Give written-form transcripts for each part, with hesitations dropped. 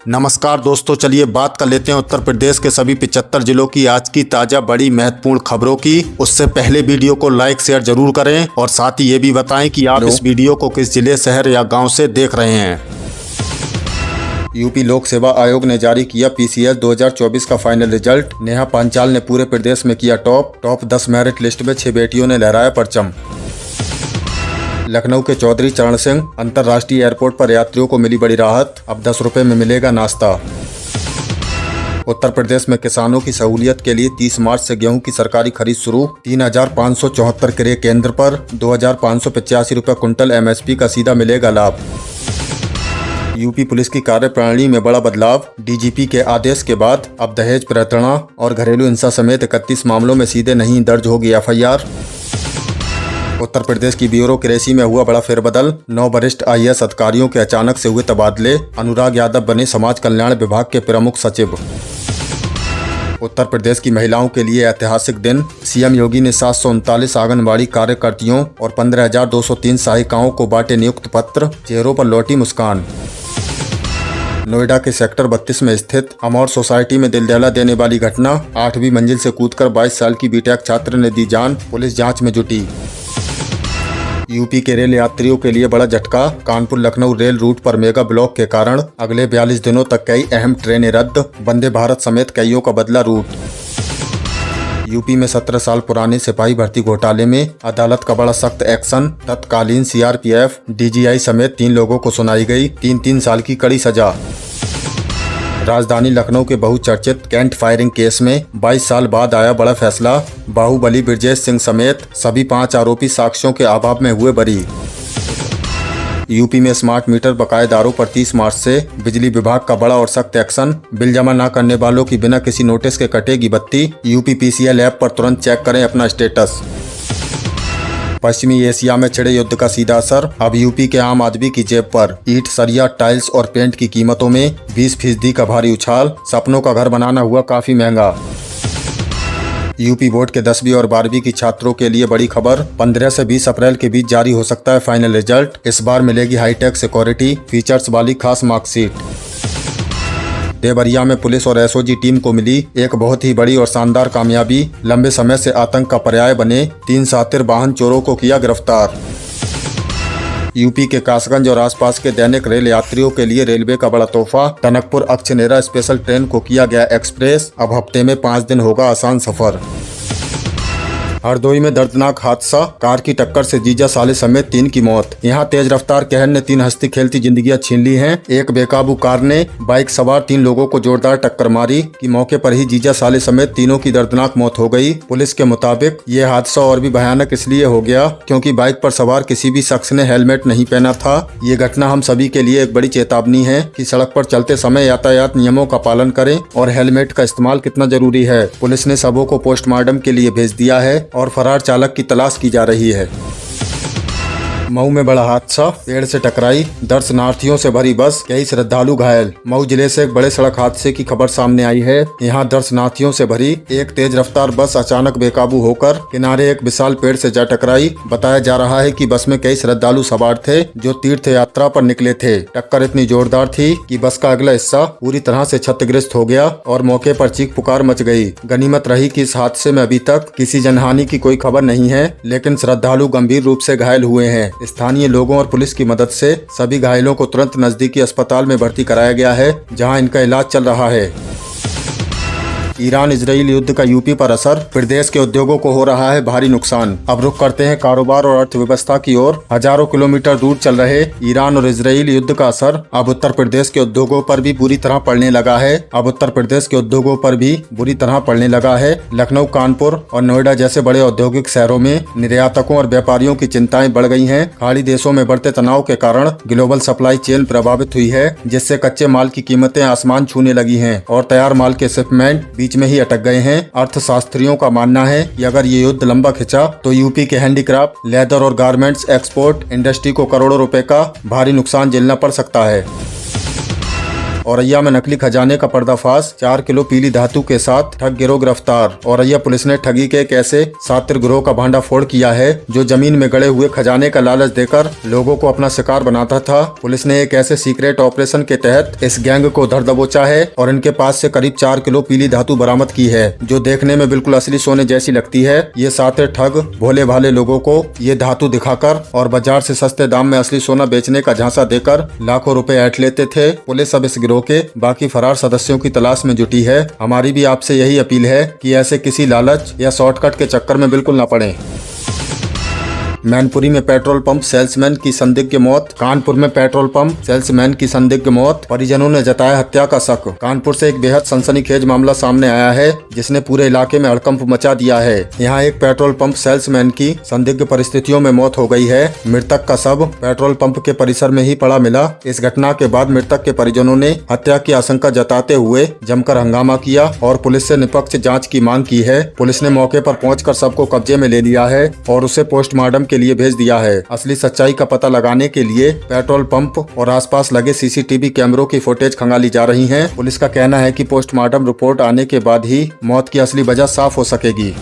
नमस्कार दोस्तों, चलिए बात कर लेते हैं उत्तर प्रदेश के सभी 75 जिलों की आज की ताज़ा बड़ी महत्वपूर्ण खबरों की। उससे पहले वीडियो को लाइक शेयर जरूर करें और साथ ही ये भी बताएं कि आप इस वीडियो को किस जिले, शहर या गांव से देख रहे हैं। यूपी लोक सेवा आयोग ने जारी किया PCS 2024 का फाइनल रिजल्ट। नेहा पांचाल ने पूरे प्रदेश में किया टॉप 10 मेरिट लिस्ट में 6 बेटियों ने लहराया परचम। लखनऊ के चौधरी चरण सिंह अंतर्राष्ट्रीय एयरपोर्ट पर यात्रियों को मिली बड़ी राहत, अब 10 रुपये में मिलेगा नाश्ता। उत्तर प्रदेश में किसानों की सहूलियत के लिए 30 मार्च से गेहूं की सरकारी खरीद शुरू। 3,574 क्रय केंद्र पर 2,585 रुपये कुंटल MSP का सीधा मिलेगा लाभ। यूपी पुलिस की कार्यप्रणाली में बड़ा बदलाव। DGP के आदेश के बाद अब दहेज प्रताड़ना और घरेलू हिंसा समेत 31 मामलों में सीधे नहीं दर्ज होगी FIR। उत्तर प्रदेश की ब्यूरो क्रेसी में हुआ बड़ा फेरबदल। 9 वरिष्ठ IAS अधिकारियों के अचानक से हुए तबादले। अनुराग यादव बने समाज कल्याण विभाग के प्रमुख सचिव। उत्तर प्रदेश की महिलाओं के लिए ऐतिहासिक दिन। CM योगी ने 739 आंगनबाड़ी कार्यकर्तियों और 15,203 सहायिकाओं को बांटे नियुक्त पत्र। चेहरों पर लौटी मुस्कान। नोएडा के सेक्टर 32 में स्थित अमौर सोसाइटी में दिल दहला देने वाली घटना। 8वीं मंजिल से कूदकर 22 साल की BTech छात्र ने दी जान, पुलिस जांच में जुटी। यूपी के रेल यात्रियों के लिए बड़ा झटका। कानपुर लखनऊ रेल रूट पर मेगा ब्लॉक के कारण अगले 42 दिनों तक कई अहम ट्रेनें रद्द। वंदे भारत समेत कईयों का बदला रूट। यूपी में 17 साल पुराने सिपाही भर्ती घोटाले में अदालत का बड़ा सख्त एक्शन। तत्कालीन CRPF DGI समेत 3 लोगों को सुनाई गई 3 साल की कड़ी सजा। राजधानी लखनऊ के बहुचर्चित कैंट फायरिंग केस में 22 साल बाद आया बड़ा फैसला। बाहुबली ब्रजेश सिंह समेत सभी 5 आरोपी साक्ष्यों के अभाव में हुए बरी। यूपी में स्मार्ट मीटर बकायेदारों पर 30 मार्च से बिजली विभाग का बड़ा और सख्त एक्शन। बिल जमा न करने वालों की बिना किसी नोटिस के कटेगी बत्ती। UPPCL ऐप पर तुरंत चेक करें अपना स्टेटस। पश्चिमी एशिया में छिड़े युद्ध का सीधा असर। अब यूपी के आम आदमी की जेब पर। ईंट, सरिया, टाइल्स और पेंट की कीमतों में 20% का भारी उछाल। सपनों का घर बनाना हुआ काफी महंगा। यूपी बोर्ड के 10वीं और 12वीं की छात्रों के लिए बड़ी खबर। 15 से 20 अप्रैल के बीच जारी हो सकता है फाइनल रिजल्ट। इस बार मिलेगी हाईटेक सिक्योरिटी फीचर्स वाली खास मार्कशीट। देवरिया में पुलिस और SOG टीम को मिली एक बहुत ही बड़ी और शानदार कामयाबी। लंबे समय से आतंक का पर्याय बने 3 शातिर वाहन चोरों को किया गिरफ्तार। यूपी के कासगंज और आसपास के दैनिक रेल यात्रियों के लिए रेलवे का बड़ा तोहफा। टनकपुर अक्छनेरा स्पेशल ट्रेन को किया गया एक्सप्रेस। अब हफ्ते में 5 दिन होगा आसान सफर। हरदोई में दर्दनाक हादसा। कार की टक्कर से जीजा साले समेत 3 की मौत। यहाँ तेज रफ्तार कहर ने 3 हंसती खेलती जिंदगियां छीन ली हैं। एक बेकाबू कार ने बाइक सवार 3 लोगों को जोरदार टक्कर मारी कि मौके पर ही जीजा साले समेत तीनों की दर्दनाक मौत हो गई। पुलिस के मुताबिक ये हादसा और भी भयानक इसलिए हो गया क्योंकि बाइक पर सवार किसी भी शख्स ने हेलमेट नहीं पहना था। ये घटना हम सभी के लिए एक बड़ी चेतावनी है कि सड़क पर चलते समय यातायात नियमों का पालन करें और हेलमेट का इस्तेमाल कितना जरूरी है। पुलिस ने शवों को पोस्टमार्टम के लिए भेज दिया है और फरार चालक की तलाश की जा रही है। मऊ में बड़ा हादसा। पेड़ से टकराई दर्शनार्थियों से भरी बस, कई श्रद्धालु घायल। मऊ जिले से एक बड़े सड़क हादसे की खबर सामने आई है। यहाँ दर्शनार्थियों से भरी एक तेज रफ्तार बस अचानक बेकाबू होकर किनारे एक विशाल पेड़ से जा टकराई। बताया जा रहा है कि बस में कई श्रद्धालु सवार थे जो तीर्थ यात्रा पर निकले थे। टक्कर इतनी जोरदार थी कि बस का अगला हिस्सा पूरी तरह से क्षतिग्रस्त हो गया और मौके पर चीख पुकार मच गई। गनीमत रही कि इस हादसे में अभी तक किसी जनहानि की कोई खबर नहीं है, लेकिन श्रद्धालु गंभीर रूप से घायल हुए हैं। स्थानीय लोगों और पुलिस की मदद से सभी घायलों को तुरंत नजदीकी अस्पताल में भर्ती कराया गया है, जहां इनका इलाज चल रहा है। ईरान इजराइल युद्ध का यूपी पर असर। प्रदेश के उद्योगों को हो रहा है भारी नुकसान। अब रुख करते हैं कारोबार और अर्थव्यवस्था की ओर। हजारों किलोमीटर दूर चल रहे ईरान और इजराइल युद्ध का असर अब उत्तर प्रदेश के उद्योगों पर भी बुरी तरह पड़ने लगा है। लखनऊ, कानपुर और नोएडा जैसे बड़े औद्योगिक शहरों में निर्यातकों और व्यापारियों की चिंताएं बढ़ गई हैं। खाड़ी देशों में बढ़ते तनाव के कारण ग्लोबल सप्लाई चेन प्रभावित हुई है, जिससे कच्चे माल की कीमतें आसमान छूने लगी हैं और तैयार माल के शिपमेंट बीच में ही अटक गए हैं। अर्थशास्त्रियों का मानना है कि अगर ये युद्ध लंबा खिंचा तो यूपी के हैंडीक्राफ्ट, लेदर और गारमेंट्स एक्सपोर्ट इंडस्ट्री को करोड़ों रुपए का भारी नुकसान झेलना पड़ सकता है। औरैया में नकली खजाने का पर्दाफाश, 4 किलो पीली धातु के साथ ठग गिरोह गिरफ्तार। औरैया पुलिस ने ठगी के एक ऐसे शातिर गिरोह का भांडाफोड़ किया है जो जमीन में गड़े हुए खजाने का लालच देकर लोगों को अपना शिकार बनाता था। पुलिस ने एक ऐसे सीक्रेट ऑपरेशन के तहत इस गैंग को धर दबोचा है और इनके पास से करीब 4 किलो पीली धातु बरामद की है, जो देखने में बिल्कुल असली सोने जैसी लगती है। ये शातिर ठग भोले भाले लोगों को ये धातु दिखाकर और बाजार से सस्ते दाम में असली सोना बेचने का झांसा देकर लाखों रुपए ऐंठ लेते थे। पुलिस अब इस गिरोह के बाकी फरार सदस्यों की तलाश में जुटी है। हमारी भी आपसे यही अपील है कि ऐसे किसी लालच या शॉर्टकट के चक्कर में बिल्कुल न पड़ें। मैनपुरी में पेट्रोल पंप सेल्समैन की संदिग्ध मौत। कानपुर में पेट्रोल पंप सेल्समैन की संदिग्ध मौत, परिजनों ने जताया हत्या का शक। कानपुर से एक बेहद सनसनीखेज मामला सामने आया है जिसने पूरे इलाके में हड़कंप मचा दिया है। यहाँ एक पेट्रोल पंप सेल्समैन की संदिग्ध परिस्थितियों में मौत हो गई है। मृतक का शव पेट्रोल पंप के परिसर में ही पड़ा मिला। इस घटना के बाद मृतक के परिजनों ने हत्या की आशंका जताते हुए जमकर हंगामा किया और पुलिस से निष्पक्ष जाँच की मांग की है। पुलिस ने मौके पर पहुंचकर शव को कब्जे में ले लिया है और उसे पोस्टमार्टम के लिए भेज दिया है। असली सच्चाई का पता लगाने के लिए पेट्रोल पंप और आसपास लगे सीसीटीवी कैमरों की फुटेज खंगाली जा रही है। पुलिस का कहना है कि पोस्टमार्टम रिपोर्ट आने के बाद ही मौत की असली वजह साफ हो सकेगी।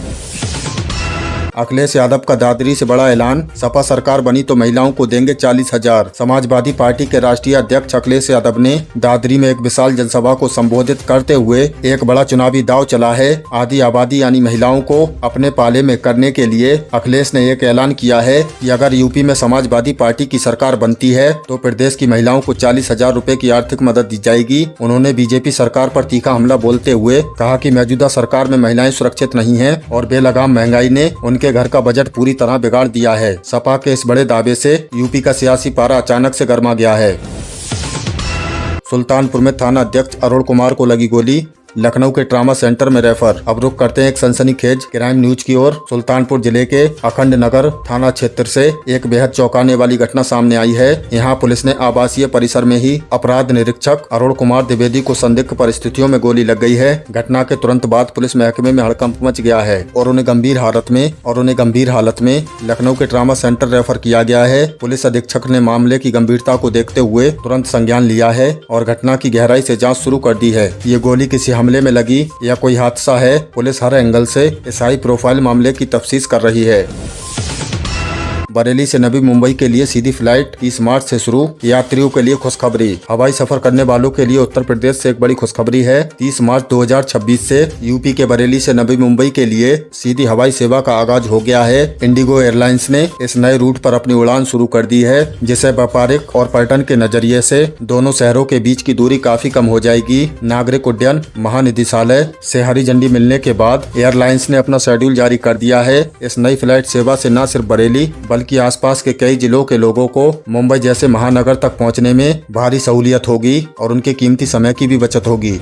अखिलेश यादव का दादरी से बड़ा ऐलान, सपा सरकार बनी तो महिलाओं को देंगे 40,000। समाजवादी पार्टी के राष्ट्रीय अध्यक्ष अखिलेश यादव ने दादरी में एक विशाल जनसभा को संबोधित करते हुए एक बड़ा चुनावी दांव चला है। आधी आबादी यानी महिलाओं को अपने पाले में करने के लिए अखिलेश ने एक ऐलान किया है कि अगर यूपी में समाजवादी पार्टी की सरकार बनती है तो प्रदेश की महिलाओं को 40,000 रुपए की आर्थिक मदद दी जाएगी। उन्होंने बीजेपी सरकार पर तीखा हमला बोलते हुए कहा कि मौजूदा सरकार में महिलाएं सुरक्षित नहीं है और बेलगाम महंगाई ने उनके घर का बजट पूरी तरह बिगाड़ दिया है। सपा के इस बड़े दावे से यूपी का सियासी पारा अचानक से गर्मा गया है। सुल्तानपुर में थाना अध्यक्ष अरुण कुमार को लगी गोली, लखनऊ के ट्रामा सेंटर में रेफर। अब रुक करते हैं एक सनसनीखेज क्राइम न्यूज की ओर। सुल्तानपुर जिले के अखंड नगर थाना क्षेत्र से एक बेहद चौंकाने वाली घटना सामने आई है। यहाँ पुलिस ने आवासीय परिसर में ही अपराध निरीक्षक अरुण कुमार द्विवेदी को संदिग्ध परिस्थितियों में गोली लग गई है। घटना के तुरंत बाद पुलिस महकमे में हड़कंप मच गया है और उन्हें गंभीर हालत में लखनऊ के ट्रामा सेंटर रेफर किया गया है। पुलिस अधीक्षक ने मामले की गंभीरता को देखते हुए तुरंत संज्ञान लिया है और घटना की गहराई से जाँच शुरू कर दी है। ये गोली किसी हमले में लगी या कोई हादसा है, पुलिस हर एंगल से इस हाई प्रोफाइल मामले की तफ्तीश कर रही है। बरेली से नवी मुंबई के लिए सीधी फ्लाइट 30 मार्च से शुरू। यात्रियों के लिए खुशखबरी। हवाई सफर करने वालों के लिए उत्तर प्रदेश से एक बड़ी खुशखबरी है। 30 मार्च 2026 से यूपी के बरेली से नवी मुंबई के लिए सीधी हवाई सेवा का आगाज हो गया है। इंडिगो एयरलाइंस ने इस नए रूट पर अपनी उड़ान शुरू कर दी है, जिससे व्यापारिक और पर्यटन के नजरिए से दोनों शहरों के बीच की दूरी काफी कम हो जाएगी। नागरिक उड्डयन महानिदेशालय से हरी झंडी मिलने के बाद एयरलाइंस ने अपना शेड्यूल जारी कर दिया है। इस नई फ्लाइट सेवा से न सिर्फ बरेली बल्कि आसपास के कई जिलों के लोगों को मुंबई जैसे महानगर तक पहुंचने में भारी सहूलियत होगी और उनके कीमती समय की भी बचत होगी।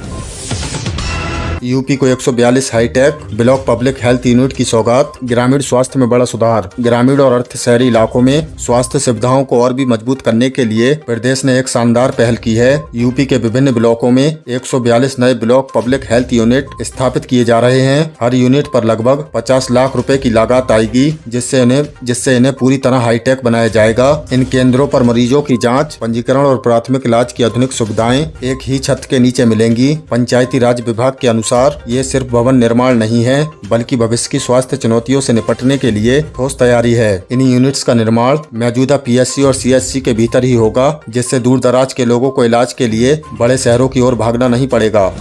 यूपी को 142 hi tech block public health unit की सौगात। ग्रामीण स्वास्थ्य में बड़ा सुधार। ग्रामीण और अर्ध शहरी इलाकों में स्वास्थ्य सुविधाओं को और भी मजबूत करने के लिए प्रदेश ने एक शानदार पहल की है। यूपी के विभिन्न ब्लॉकों में 142 नए ब्लॉक पब्लिक हेल्थ यूनिट स्थापित किए जा रहे हैं। हर यूनिट पर लगभग 50 लाख रुपए की लागत आएगी, जिससे इन्हें पूरी तरह हाईटेक बनाया जाएगा। इन केंद्रों पर मरीजों की जाँच, पंजीकरण और प्राथमिक इलाज की आधुनिक सुविधाएं एक ही छत के नीचे मिलेंगी। पंचायती राज विभाग के अनुसार ये सिर्फ भवन निर्माण नहीं है, बल्कि भविष्य की स्वास्थ्य चुनौतियों से निपटने के लिए ठोस तैयारी है। इन यूनिट्स का निर्माण मौजूदा पीएचसी और सीएचसी के भीतर ही होगा, जिससे दूर दराज के लोगों को इलाज के लिए बड़े शहरों की ओर भागना नहीं पड़ेगा।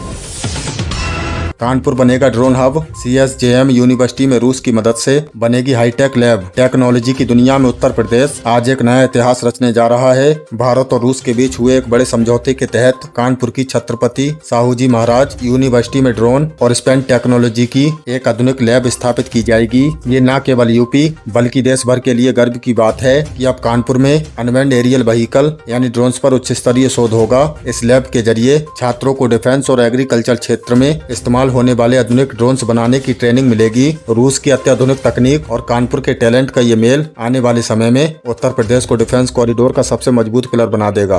कानपुर बनेगा ड्रोन हब। CSJM यूनिवर्सिटी में रूस की मदद से बनेगी हाईटेक लैब। टेक्नोलॉजी की दुनिया में उत्तर प्रदेश आज एक नया इतिहास रचने जा रहा है। भारत और रूस के बीच हुए एक बड़े समझौते के तहत कानपुर की छत्रपति साहूजी महाराज यूनिवर्सिटी में ड्रोन और स्पेस टेक्नोलॉजी की एक आधुनिक लैब स्थापित की जाएगी। ये न केवल यूपी बल्कि देश भर के लिए गर्व की बात है कि अब कानपुर में अनमैन्ड एरियल व्हीकल यानी ड्रोन्स पर उच्च स्तरीय शोध होगा। इस लैब के जरिए छात्रों को डिफेंस और एग्रीकल्चर क्षेत्र में इस्तेमाल होने वाले आधुनिक ड्रोन्स बनाने की ट्रेनिंग मिलेगी। रूस की अत्याधुनिक तकनीक और कानपुर के टैलेंट का ये मेल आने वाले समय में उत्तर प्रदेश को डिफेंस कॉरिडोर का सबसे मजबूत पिलर बना देगा।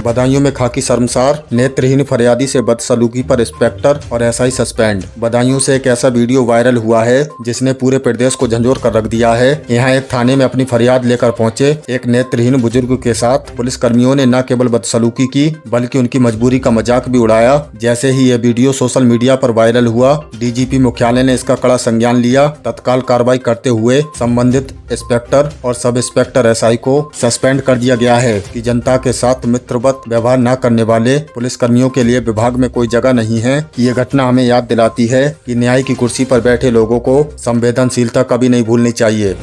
बदायूं में खाकी शर्मसार, नेत्रहीन फरियादी से बदसलूकी पर इंस्पेक्टर और एसआई सस्पेंड। बदायूं से एक ऐसा वीडियो वायरल हुआ है जिसने पूरे प्रदेश को झंझोर कर रख दिया है। यहाँ एक थाने में अपनी फरियाद लेकर पहुंचे एक नेत्रहीन बुजुर्ग के साथ पुलिस कर्मियों ने न केवल बदसलूकी की बल्कि उनकी मजबूरी का मजाक भी उड़ाया। जैसे ही ये वीडियो सोशल मीडिया पर वायरल हुआ, डीजीपी मुख्यालय ने इसका कड़ा संज्ञान लिया। तत्काल कार्रवाई करते हुए संबंधित इंस्पेक्टर और सब इंस्पेक्टर एसआई को सस्पेंड कर दिया गया है कि जनता के साथ मित्रवत व्यवहार न करने वाले पुलिस कर्मियों के लिए विभाग में कोई जगह नहीं है। ये घटना हमें याद दिलाती है कि न्याय की कुर्सी पर बैठे लोगों को संवेदनशीलता कभी नहीं भूलनी चाहिए।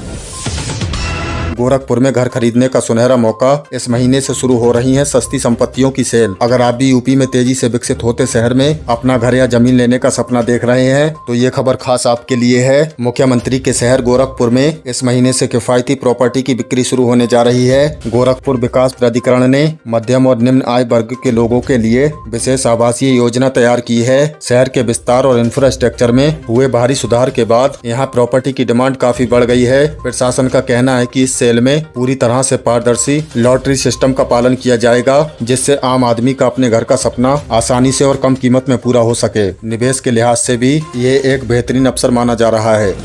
गोरखपुर में घर खरीदने का सुनहरा मौका, इस महीने से शुरू हो रही है सस्ती संपत्तियों की सेल। अगर आप भी यूपी में तेजी से विकसित होते शहर में अपना घर या जमीन लेने का सपना देख रहे हैं तो ये खबर खास आपके लिए है। मुख्यमंत्री के शहर गोरखपुर में इस महीने से किफायती प्रॉपर्टी की बिक्री शुरू होने जा रही है। गोरखपुर विकास प्राधिकरण ने मध्यम और निम्न आय वर्ग के लोगों के लिए विशेष आवासीय योजना तैयार की है। शहर के विस्तार और इंफ्रास्ट्रक्चर में हुए भारी सुधार के बाद यहाँ प्रॉपर्टी की डिमांड काफी बढ़ गई है। प्रशासन का कहना है कि सेल में पूरी तरह से पारदर्शी लॉटरी सिस्टम का पालन किया जाएगा, जिससे आम आदमी का अपने घर का सपना आसानी से और कम कीमत में पूरा हो सके। निवेश के लिहाज से भी ये एक बेहतरीन अवसर माना जा रहा है।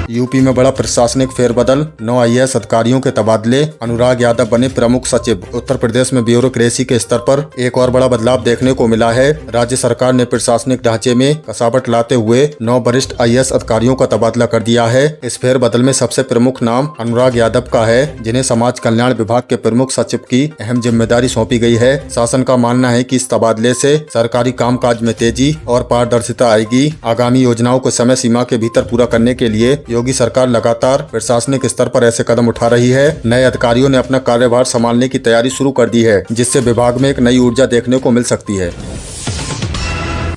यूपी में बड़ा प्रशासनिक फेरबदल, 9 आईएएस अधिकारियों के तबादले, अनुराग यादव बने प्रमुख सचिव। उत्तर प्रदेश में ब्यूरोक्रेसी के स्तर पर एक और बड़ा बदलाव देखने को मिला है। राज्य सरकार ने प्रशासनिक ढांचे में कसावट लाते हुए 9 वरिष्ठ आईएएस अधिकारियों का तबादला कर दिया है। इस फेरबदल में सबसे प्रमुख नाम अनुराग यादव का है, जिन्हें समाज कल्याण विभाग के प्रमुख सचिव की अहम जिम्मेदारी सौंपी गई है। शासन का मानना है कि इस तबादले से सरकारी कामकाज में तेजी और पारदर्शिता आएगी। आगामी योजनाओं को समय सीमा के भीतर पूरा करने के लिए योगी सरकार लगातार प्रशासनिक स्तर पर ऐसे कदम उठा रही है। नए अधिकारियों ने अपना कार्यभार संभालने की तैयारी शुरू कर दी है, जिससे विभाग में एक नई ऊर्जा देखने को मिल सकती है।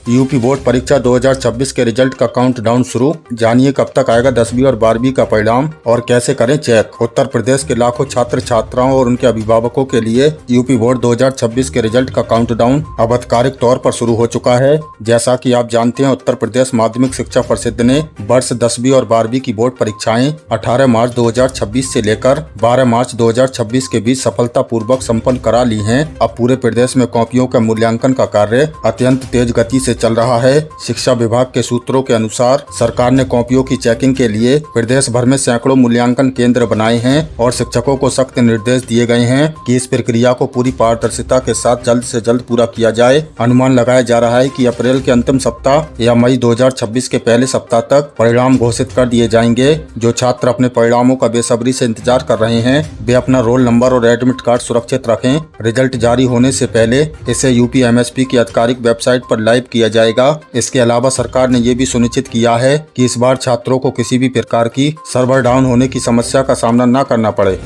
यूपी बोर्ड परीक्षा 2026 के रिजल्ट का काउंटडाउन शुरू। जानिए कब तक आएगा 10वीं और 12वीं का परिणाम और कैसे करें चेक। उत्तर प्रदेश के लाखों छात्र छात्राओं और उनके अभिभावकों के लिए यूपी बोर्ड 2026 के रिजल्ट का काउंटडाउन अब आधिकारिक तौर पर शुरू हो चुका है। जैसा कि आप जानते हैं, उत्तर प्रदेश माध्यमिक शिक्षा परिषद ने वर्ष 10वीं और 12वीं की बोर्ड परीक्षाएं 18 मार्च 2026 से लेकर 12 मार्च 2026 के बीच सफलता पूर्वक सम्पन्न करा ली है। अब पूरे प्रदेश में कॉपियों का मूल्यांकन का कार्य अत्यंत तेज गति से चल रहा है। शिक्षा विभाग के सूत्रों के अनुसार सरकार ने कॉपियों की चेकिंग के लिए प्रदेश भर में सैकड़ों मूल्यांकन केंद्र बनाए हैं और शिक्षकों को सख्त निर्देश दिए गए हैं कि इस प्रक्रिया को पूरी पारदर्शिता के साथ जल्द से जल्द पूरा किया जाए। अनुमान लगाया जा रहा है कि अप्रैल के अंतिम सप्ताह या मई 2026 के पहले सप्ताह तक परिणाम घोषित कर दिए जाएंगे। जो छात्र अपने परिणामों का बेसब्री से इंतजार कर रहे हैं, वे अपना रोल नंबर और एडमिट कार्ड सुरक्षित रखें। रिजल्ट जारी होने से पहले इसे यूपी एमएसपी की आधिकारिक वेबसाइट पर लाइव किया जाएगा। इसके अलावा सरकार ने ये भी सुनिश्चित किया है कि इस बार छात्रों को किसी भी प्रकार की सर्वर डाउन होने की समस्या का सामना न करना पड़े।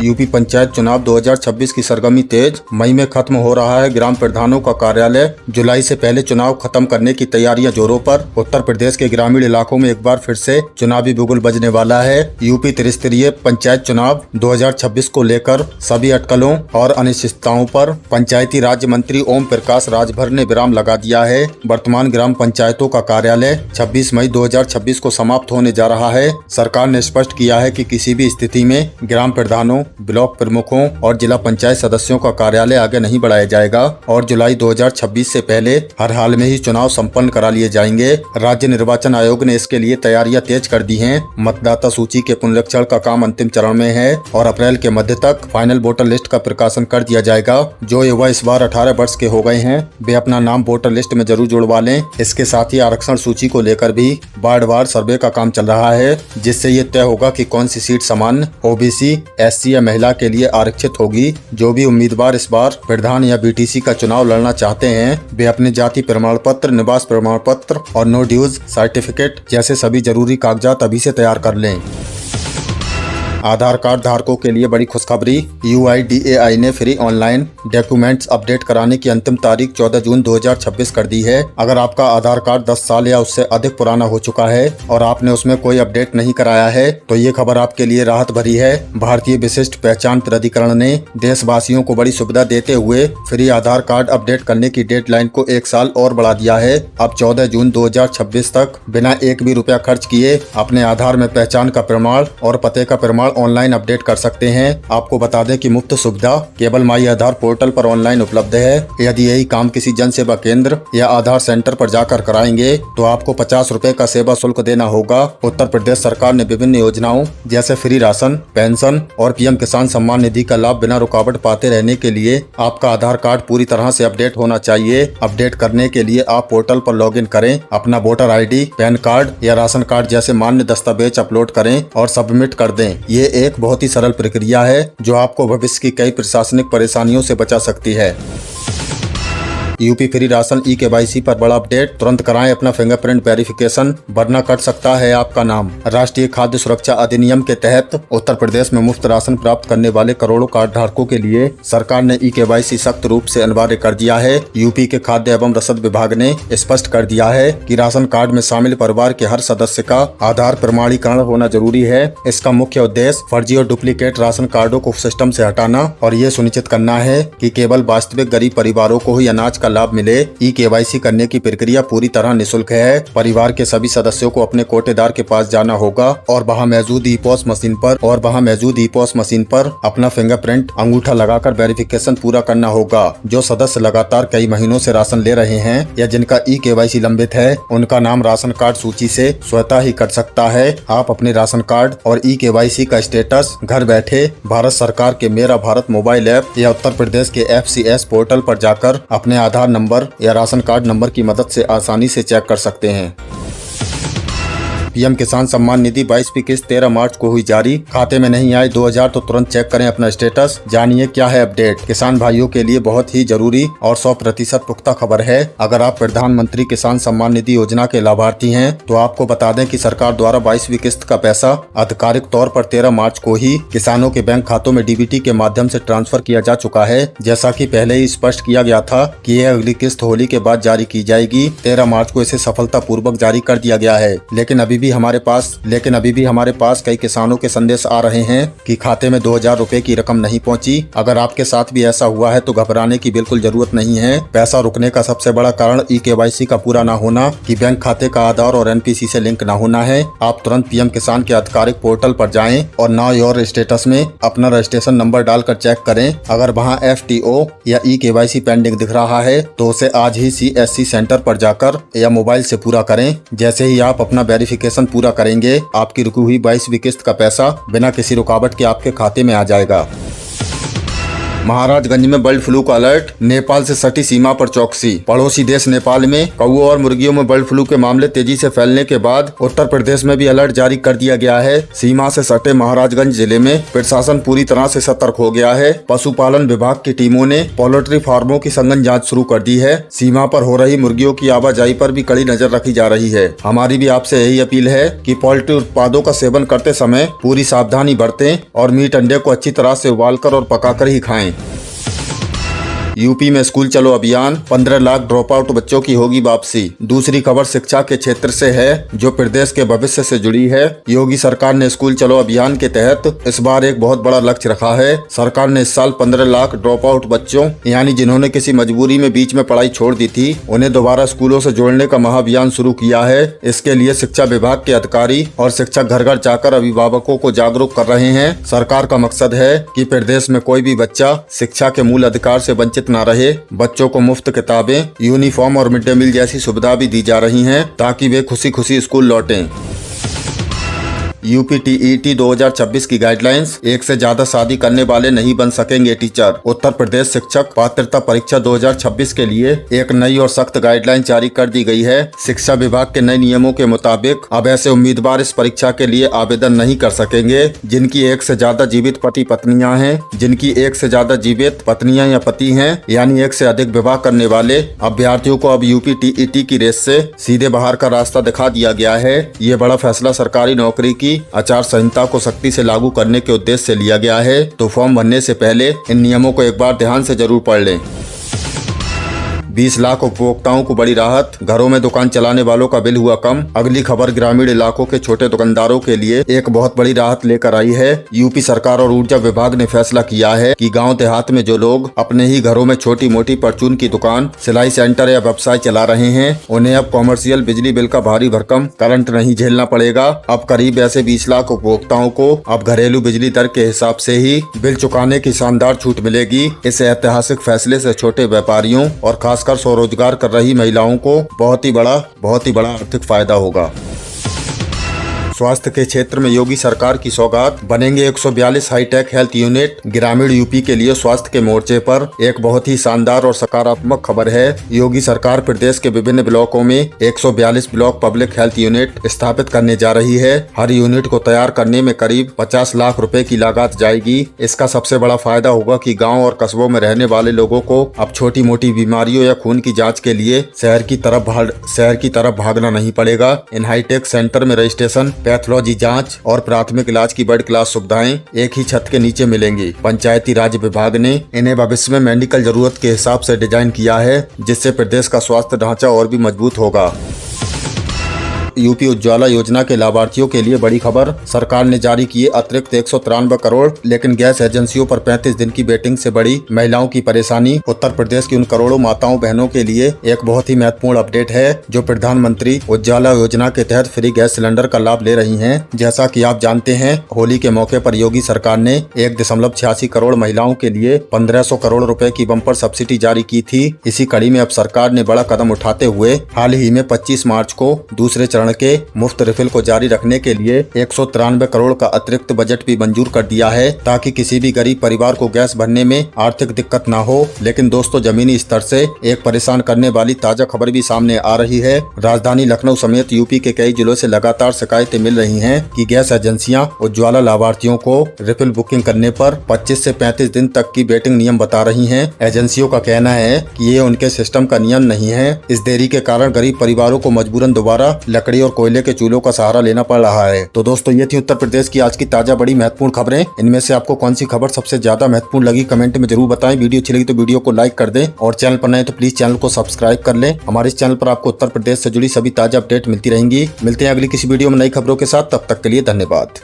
यूपी पंचायत चुनाव 2026 की सरगर्मी तेज। मई में खत्म हो रहा है ग्राम प्रधानों का कार्यालय। जुलाई से पहले चुनाव खत्म करने की तैयारियां जोरों पर। उत्तर प्रदेश के ग्रामीण इलाकों में एक बार फिर से चुनावी बिगुल बजने वाला है। यूपी त्रिस्तरीय पंचायत चुनाव 2026 को लेकर सभी अटकलों और अनिश्चितताओं पर पंचायती राज्य मंत्री ओम प्रकाश राजभर ने विराम लगा दिया है। वर्तमान ग्राम पंचायतों का कार्यालय 26 मई 2026 को समाप्त होने जा रहा है। सरकार ने स्पष्ट किया है कि किसी भी स्थिति में ग्राम प्रधानों, ब्लॉक प्रमुखों और जिला पंचायत सदस्यों का कार्यालय आगे नहीं बढ़ाया जाएगा और जुलाई 2026 से पहले हर हाल में ही चुनाव संपन्न करा लिए जाएंगे। राज्य निर्वाचन आयोग ने इसके लिए तैयारियां तेज कर दी हैं। मतदाता सूची के पुनरीक्षण का काम अंतिम चरण में है और अप्रैल के मध्य तक फाइनल वोटर लिस्ट का प्रकाशन कर दिया जाएगा। जो युवा इस बार 18 वर्ष के हो गए हैं, वे अपना नाम वोटर लिस्ट में जरूर जुड़वा लें। इसके साथ ही आरक्षण सूची को लेकर भी वार्डवार सर्वे का काम चल रहा है, जिससे ये तय होगा कि कौन सी सीट सामान्य, ओबीसी, एससी या महिला के लिए आरक्षित होगी। जो भी उम्मीदवार इस बार प्रधान या बीटीसी का चुनाव लड़ना चाहते हैं, वे अपने जाति प्रमाण पत्र, निवास प्रमाण पत्र और नो ड्यूज सर्टिफिकेट जैसे सभी जरूरी कागजात अभी से तैयार कर लें। आधार कार्ड धारकों के लिए बड़ी खुशखबरी। UIDAI ने फ्री ऑनलाइन डॉक्यूमेंट्स अपडेट कराने की अंतिम तारीख 14 जून 2026 कर दी है। अगर आपका आधार कार्ड 10 साल या उससे अधिक पुराना हो चुका है और आपने उसमें कोई अपडेट नहीं कराया है, तो ये खबर आपके लिए राहत भरी है। भारतीय विशिष्ट पहचान प्राधिकरण ने देशवासियों को बड़ी सुविधा देते हुए फ्री आधार कार्ड अपडेट करने की डेडलाइन को 1 साल और बढ़ा दिया है। अब 14 जून 2026 तक बिना एक भी रुपया खर्च किए अपने आधार में पहचान का प्रमाण और पते का प्रमाण कार्ड ऑनलाइन अपडेट कर सकते हैं। आपको बता दें कि मुफ्त सुविधा केवल माई आधार पोर्टल पर ऑनलाइन उपलब्ध है। यदि यही काम किसी जन सेवा केंद्र या आधार सेंटर पर जाकर कराएंगे तो आपको 50 रुपए का सेवा शुल्क देना होगा। उत्तर प्रदेश सरकार ने विभिन्न योजनाओं जैसे फ्री राशन, पेंशन और पीएम किसान सम्मान निधि का लाभ बिना रुकावट पाते रहने के लिए आपका आधार कार्ड पूरी तरह से अपडेट होना चाहिए। अपडेट करने के लिए आप पोर्टल पर लॉगिन करें, अपना वोटर ID, पैन कार्ड या राशन कार्ड जैसे मान्य दस्तावेज अपलोड करें और सबमिट कर दें। ये एक बहुत ही सरल प्रक्रिया है जो आपको भविष्य की कई प्रशासनिक परेशानियों से बचा सकती है। यूपी फ्री राशन KYC पर बड़ा अपडेट, तुरंत कराएं अपना फिंगरप्रिंट वेरिफिकेशन वरना कट सकता है आपका नाम। राष्ट्रीय खाद्य सुरक्षा अधिनियम के तहत उत्तर प्रदेश में मुफ्त राशन प्राप्त करने वाले करोड़ों कार्ड धारकों के लिए सरकार ने KYC सख्त रूप से अनिवार्य कर दिया है। यूपी के खाद्य एवं रसद विभाग ने स्पष्ट कर दिया है कि राशन कार्ड में शामिल परिवार के हर सदस्य का आधार प्रमाणीकरण होना जरूरी है। इसका मुख्य उद्देश्य फर्जी और डुप्लीकेट राशन कार्डों को सिस्टम से हटाना और ये सुनिश्चित करना है कि केवल वास्तविक गरीब परिवारों को ही अनाज का लाभ मिले। KYC करने की प्रक्रिया पूरी तरह निःशुल्क है। परिवार के सभी सदस्यों को अपने कोटेदार के पास जाना होगा और वहां मौजूद EPOS मशीन पर अपना फिंगरप्रिंट अंगूठा लगाकर वेरिफिकेशन पूरा करना होगा। जो सदस्य लगातार कई महीनों से राशन ले रहे हैं या जिनका KYC लंबित है, उनका नाम राशन कार्ड सूची से स्वतः ही कट सकता है। आप अपने राशन कार्ड और KYC का स्टेटस घर बैठे भारत सरकार के मेरा भारत मोबाइल ऐप या उत्तर प्रदेश के FCS पोर्टल पर जाकर अपने आधार नंबर या राशन कार्ड नंबर की मदद से आसानी से चेक कर सकते हैं। पीएम किसान सम्मान निधि 22वीं किस्त 13 मार्च को हुई जारी। खाते में नहीं आए 2000 तो तुरंत चेक करें अपना स्टेटस। जानिए क्या है अपडेट। किसान भाइयों के लिए बहुत ही जरूरी और 100% पुख्ता खबर है। अगर आप प्रधानमंत्री किसान सम्मान निधि योजना के लाभार्थी हैं तो आपको बता दें कि सरकार द्वारा 22वीं किस्त का पैसा आधिकारिक तौर पर 13 मार्च को ही किसानों के बैंक खातों में DBT के माध्यम से ट्रांसफर किया जा चुका है। जैसा कि पहले ही स्पष्ट किया गया था कि यह अगली किस्त होली के बाद जारी की जाएगी। 13 मार्च को इसे सफलतापूर्वक जारी कर दिया गया है। लेकिन अभी भी हमारे पास कई किसानों के संदेश आ रहे हैं कि खाते में 2000 रुपए की रकम नहीं पहुंची। अगर आपके साथ भी ऐसा हुआ है तो घबराने की बिल्कुल जरूरत नहीं है। पैसा रुकने का सबसे बड़ा कारण KYC का पूरा ना होना कि बैंक खाते का आधार और NPC से लिंक ना होना है। आप तुरंत पीएम किसान के आधिकारिक पोर्टल पर जाएं और नाउ योर स्टेटस में अपना रजिस्ट्रेशन नंबर डालकर चेक करें। अगर वहां FTO या KYC पेंडिंग दिख रहा है तो उसे आज ही CSC सेंटर पर जाकर या मोबाइल से पूरा करें। जैसे ही आप अपना वेरिफिकेशन पूरा करेंगे आपकी रुकी हुई 22वीं किस्त का पैसा बिना किसी रुकावट के आपके खाते में आ जाएगा। महाराजगंज में बर्ड फ्लू का अलर्ट, नेपाल से सटी सीमा पर चौकसी। पड़ोसी देश नेपाल में कौओं और मुर्गियों में बर्ड फ्लू के मामले तेजी से फैलने के बाद उत्तर प्रदेश में भी अलर्ट जारी कर दिया गया है। सीमा से सटे महाराजगंज जिले में प्रशासन पूरी तरह से सतर्क हो गया है। पशुपालन विभाग की टीमों ने पोल्ट्री फार्मों की सघन जाँच शुरू कर दी है। सीमा पर हो रही मुर्गियों की आवाजाही पर भी कड़ी नजर रखी जा रही है। हमारी भी आपसे यही अपील है कि पोल्ट्री उत्पादों का सेवन करते समय पूरी सावधानी बरतें और मीट अंडे को अच्छी तरह से उबालकर और पकाकर ही खाएं। यूपी में स्कूल चलो अभियान, 15 लाख ड्रॉप आउट बच्चों की होगी वापसी। दूसरी खबर शिक्षा के क्षेत्र से है जो प्रदेश के भविष्य से जुड़ी है। योगी सरकार ने स्कूल चलो अभियान के तहत इस बार एक बहुत बड़ा लक्ष्य रखा है। सरकार ने इस साल 15 लाख ड्रॉप आउट बच्चों यानी जिन्होंने किसी मजबूरी में बीच में पढ़ाई छोड़ दी थी उन्हें दोबारा स्कूलों से जोड़ने का महाअभियान शुरू किया है। इसके लिए शिक्षा विभाग के अधिकारी और शिक्षक घर घर जाकर अभिभावकों को जागरूक कर रहे हैं। सरकार का मकसद है कि प्रदेश में कोई भी बच्चा शिक्षा के मूल अधिकार से वंचित न रहे। बच्चों को मुफ्त किताबें, यूनिफॉर्म और मिड डे मील जैसी सुविधा भी दी जा रही हैं ताकि वे खुशी खुशी स्कूल लौटें। यूपी TET 2026 की गाइडलाइंस, एक से ज्यादा शादी करने वाले नहीं बन सकेंगे टीचर। उत्तर प्रदेश शिक्षक पात्रता परीक्षा 2026 के लिए एक नई और सख्त गाइडलाइन जारी कर दी गई है। शिक्षा विभाग के नए नियमों के मुताबिक अब ऐसे उम्मीदवार इस परीक्षा के लिए आवेदन नहीं कर सकेंगे जिनकी एक से ज्यादा जीवित पति पत्नियां हैं। जिनकी एक से ज्यादा जीवित पत्नियां या पति हैं यानी एक से अधिक विवाह करने वाले अभ्यर्थियों को अब यूपी TET की रेस से सीधे बाहर का रास्ता दिखा दिया गया है। ये बड़ा फैसला सरकारी नौकरी की आचार संहिता को सख्ती से लागू करने के उद्देश्य से लिया गया है। तो फॉर्म भरने से पहले इन नियमों को एक बार ध्यान से जरूर पढ़ लें। 20 लाख उपभोक्ताओं को बड़ी राहत, घरों में दुकान चलाने वालों का बिल हुआ कम। अगली खबर ग्रामीण इलाकों के छोटे दुकानदारों के लिए एक बहुत बड़ी राहत लेकर आई है। यूपी सरकार और ऊर्जा विभाग ने फैसला किया है कि गांव देहात में जो लोग अपने ही घरों में छोटी मोटी परचून की दुकान, सिलाई सेंटर या व्यवसाय चला रहे हैं, उन्हें अब कॉमर्शियल बिजली बिल का भारी भरकम करंट नहीं झेलना पड़ेगा। अब करीब ऐसे 20 लाख उपभोक्ताओं को अब घरेलू बिजली दर के हिसाब से ही बिल चुकाने की शानदार छूट मिलेगी। इस ऐतिहासिक फैसले से छोटे व्यापारियों और खासकर स्वरोजगार कर रही महिलाओं को बहुत ही बड़ा आर्थिक फायदा होगा। स्वास्थ्य के क्षेत्र में योगी सरकार की सौगात, बनेंगे 142 हाईटेक हेल्थ यूनिट। ग्रामीण यूपी के लिए स्वास्थ्य के मोर्चे पर एक बहुत ही शानदार और सकारात्मक खबर है। योगी सरकार प्रदेश के विभिन्न ब्लॉकों में 142 ब्लॉक पब्लिक हेल्थ यूनिट स्थापित करने जा रही है। हर यूनिट को तैयार करने में करीब 50 लाख रुपए की लागत जाएगी। इसका सबसे बड़ा फायदा होगा कि गाँव और कस्बों में रहने वाले लोगों को अब छोटी मोटी बीमारियों या खून की जाँच के लिए शहर की तरफ भागना नहीं पड़ेगा। इन हाईटेक सेंटर में रजिस्ट्रेशन, पैथोलॉजी जांच और प्राथमिक इलाज की बड़ी क्लास सुविधाएं एक ही छत के नीचे मिलेंगी। पंचायती राज विभाग ने इन्हें भविष्य में मेडिकल जरूरत के हिसाब से डिजाइन किया है, जिससे प्रदेश का स्वास्थ्य ढांचा और भी मजबूत होगा। यूपी उज्ज्वला योजना के लाभार्थियों के लिए बड़ी खबर, सरकार ने जारी किए अतिरिक्त 193 करोड़। लेकिन गैस एजेंसियों पर 35 दिन की वेटिंग से बड़ी महिलाओं की परेशानी। उत्तर प्रदेश की उन करोड़ों माताओं बहनों के लिए एक बहुत ही महत्वपूर्ण अपडेट है जो प्रधानमंत्री उज्ज्वला योजना के तहत फ्री गैस सिलेंडर का लाभ ले रही हैं। जैसा कि आप जानते हैं, होली के मौके पर योगी सरकार ने 1.86 करोड़ महिलाओं के लिए 1500 करोड़ रुपए की बम्पर सब्सिडी जारी की थी। इसी कड़ी में अब सरकार ने बड़ा कदम उठाते हुए हाल ही में 25 मार्च को दूसरे चरण के मुफ्त रिफिल को जारी रखने के लिए 193 करोड़ का अतिरिक्त बजट भी मंजूर कर दिया है, ताकि किसी भी गरीब परिवार को गैस भरने में आर्थिक दिक्कत ना हो। लेकिन दोस्तों, जमीनी स्तर से एक परेशान करने वाली ताजा खबर भी सामने आ रही है। राजधानी लखनऊ समेत यूपी के कई जिलों से लगातार शिकायतें मिल रही हैं कि गैस एजेंसियां उज्ज्वला लाभार्थियों को रिफिल बुकिंग करने पर 25 से 35 दिन तक की वेटिंग नियम बता रही हैं। एजेंसियों का कहना है कि ये उनके सिस्टम का नियम नहीं है। इस देरी के कारण गरीब परिवारों को मजबूरन दोबारा लकड़ी और कोयले के चूल्हों का सहारा लेना पड़ रहा है। तो दोस्तों, ये थी उत्तर प्रदेश की आज की ताजा बड़ी महत्वपूर्ण खबरें। इनमें से आपको कौन सी खबर सबसे ज्यादा महत्वपूर्ण लगी, कमेंट में जरूर बताएं। वीडियो अच्छी लगी तो वीडियो को लाइक कर दें और चैनल पर नए तो प्लीज चैनल को सब्सक्राइब कर लें। हमारे इस चैनल पर आपको उत्तर प्रदेश से जुड़ी सभी ताजा अपडेट मिलती रहेंगी। मिलते हैं अगली किसी वीडियो में नई खबरों के साथ। तब तक के लिए धन्यवाद।